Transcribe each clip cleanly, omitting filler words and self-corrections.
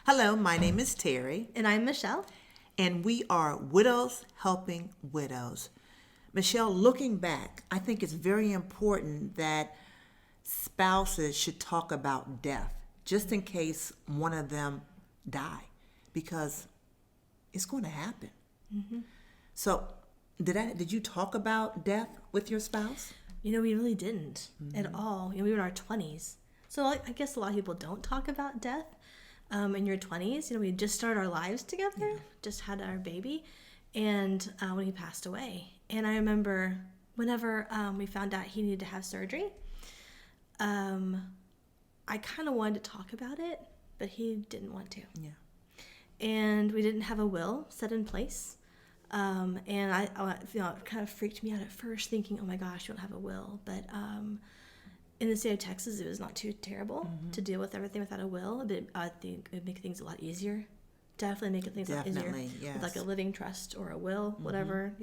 Hello, my name is Terry, And I'm Michelle. and we are Widows Helping Widows. Michelle, looking back, I think it's very important that spouses should talk about death, just in case one of them die, because it's going to happen. So, did you talk about death with your spouse? We really didn't at all. We were in our 20s. So I guess a lot of people don't talk about death in your 20s. We just started our lives together, just had our baby, and when he passed away. And I remember whenever we found out he needed to have surgery, I kind of wanted to talk about it, but he didn't want to. Yeah. And we didn't have a will set in place. And I it kind of freaked me out at first, thinking, "Oh my gosh, you don't have a will." But in the state of Texas, it was not too terrible to deal with everything without a will. But I think it would make things a lot easier. Definitely make things a lot easier Yes. with like a living trust or a will, whatever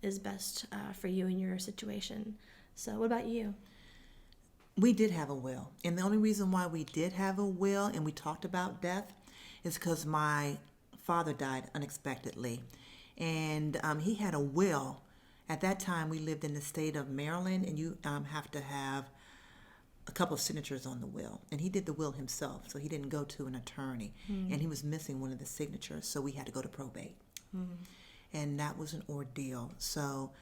is best for you in your situation. So, what about you? We did have a will. And the only reason why we did have a will and we talked about death is because my father died unexpectedly. And he had a will. At that time, we lived in the state of Maryland, and you have to have a couple of signatures on the will. And he did the will himself, so he didn't go to an attorney. And he was missing one of the signatures, so we had to go to probate. And that was an ordeal. So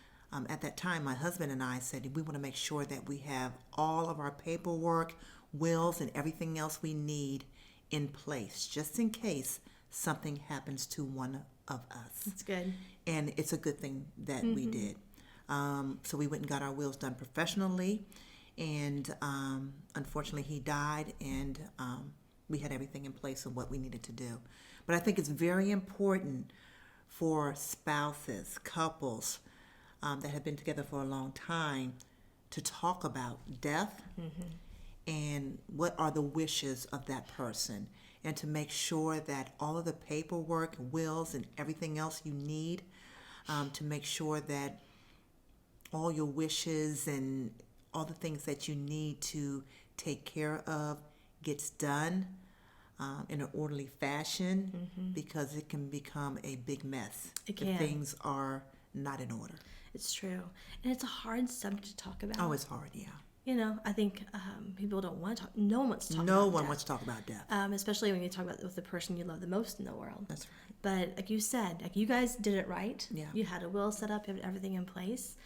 at that time, my husband and I said we want to make sure that we have all of our paperwork, wills, and everything else we need in place, just in case something happens to one of us. That's good. And it's a good thing that we did. So we went and got our wills done professionally. And unfortunately, he died, and we had everything in place of what we needed to do. But I think it's very important for spouses, couples that have been together for a long time to talk about death and what are the wishes of that person, and to make sure that all of the paperwork, wills, and everything else you need to make sure that all your wishes and all the things that you need to take care of gets done in an orderly fashion, because it can become a big mess It can. if things are not in order. It's true. And it's a hard subject to talk about. Oh, it's hard, yeah. I think people don't want to talk. No one wants to talk No about one death. wants to talk about death. Especially when you talk about with the person you love the most in the world. That's right. But like you said, like you guys did it right. Yeah. You had a will set up. You had everything in place.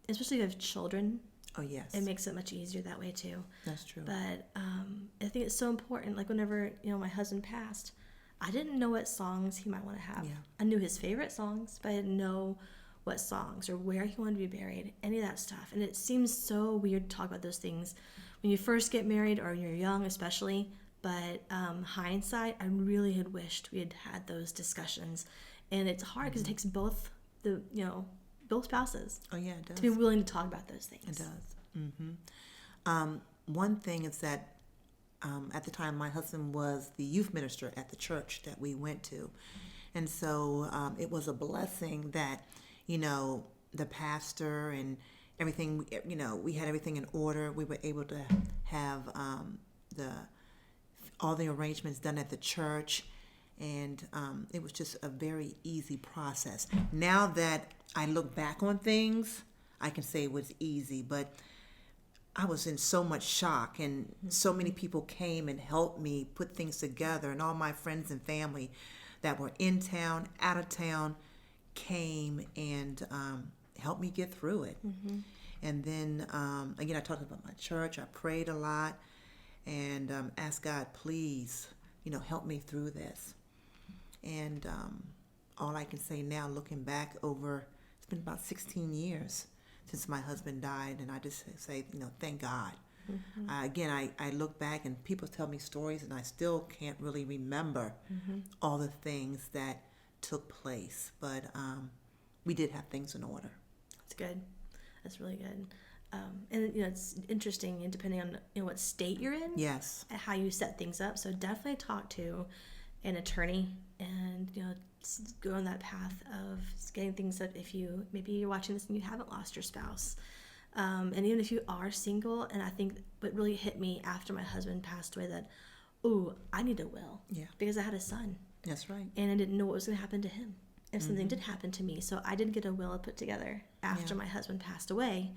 Especially if you have children. Oh, yes. It makes it much easier that way too. That's true. But I think it's so important. Like whenever my husband passed, I didn't know what songs he might want to have. Yeah. I knew his favorite songs, but I didn't know what songs or where he wanted to be buried, any of that stuff. And it seems so weird to talk about those things when you first get married or when you're young, especially. But hindsight, I really had wished we had had those discussions. And it's hard because it takes both both spouses Oh, yeah, it does. to be willing to talk about those things. It does. One thing is that at the time, my husband was the youth minister at the church that we went to. And so it was a blessing that, the pastor and everything, we had everything in order. We were able to have all the arrangements done at the church. And it was just a very easy process. Now that I look back on things, I can say it was easy, but I was in so much shock, and so many people came and helped me put things together, and all my friends and family that were in town, out of town, came and helped me get through it. And then, again, I talked about my church. I prayed a lot and asked God, please, help me through this. And all I can say now, looking back over, it's been about 16 years since my husband died, and I just say, thank God. Again, I look back and people tell me stories, and I still can't really remember all the things that took place. But we did have things in order. That's good. That's really good. And it's interesting, and depending on what state you're in, Yes. how you set things up. So definitely talk to an attorney, and go on that path of getting things up. If maybe you're watching this and you haven't lost your spouse, and even if you are single, and I think what really hit me after my husband passed away, that ooh, I need a will. Yeah. Because I had a son. That's right. And I didn't know what was going to happen to him if something did happen to me. So I did get a will put together after my husband passed away.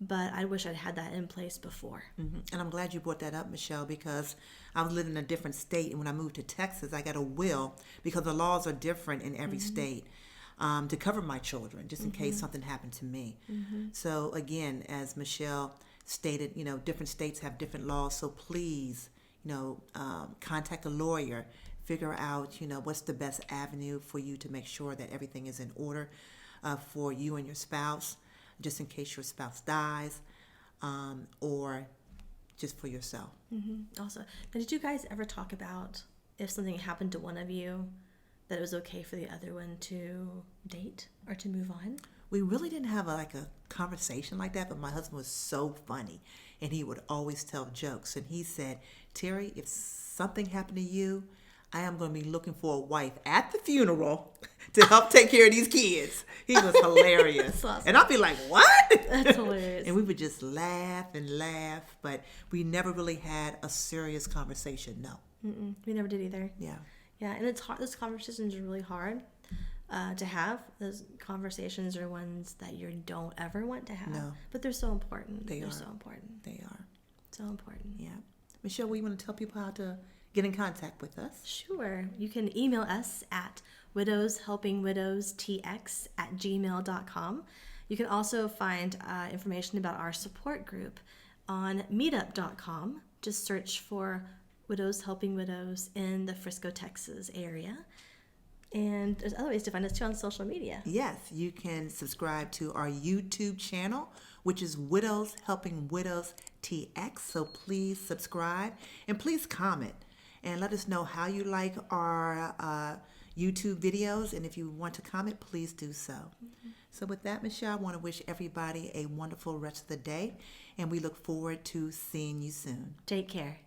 But I wish I'd had that in place before. And I'm glad you brought that up, Michelle, because I was living in a different state. And when I moved to Texas, I got a will because the laws are different in every state to cover my children, just in case something happened to me. So again, as Michelle stated, different states have different laws. So please, contact a lawyer, figure out, what's the best avenue for you to make sure that everything is in order for you and your spouse, just in case your spouse dies, or just for yourself. Also, now, did you guys ever talk about if something happened to one of you, that it was okay for the other one to date or to move on? We really didn't have a conversation like that, but my husband was so funny, and he would always tell jokes. And he said, Terri, if something happened to you, I am going to be looking for a wife at the funeral to help take care of these kids. He was hilarious. That's awesome. And I'd be like, what? That's hilarious. And we would just laugh and laugh, but we never really had a serious conversation, no. We never did either. Yeah. Yeah, and it's hard. Those conversations are really hard to have. Those conversations are ones that you don't ever want to have. No. But they're so important. They're so important. They are. So important. Yeah. Michelle, we want to tell people how to get in contact with us. Sure. You can email us at widowshelpingwidowstx@gmail.com. You can also find information about our support group on meetup.com. Just search for Widows Helping Widows in the Frisco, Texas area. And there's other ways to find us too on social media. Yes, you can subscribe to our YouTube channel, which is Widows Helping Widows TX. So please subscribe and please comment and let us know how you like our YouTube videos. And if you want to comment, please do so. So with that, Michelle, I want to wish everybody a wonderful rest of the day. And we look forward to seeing you soon. Take care.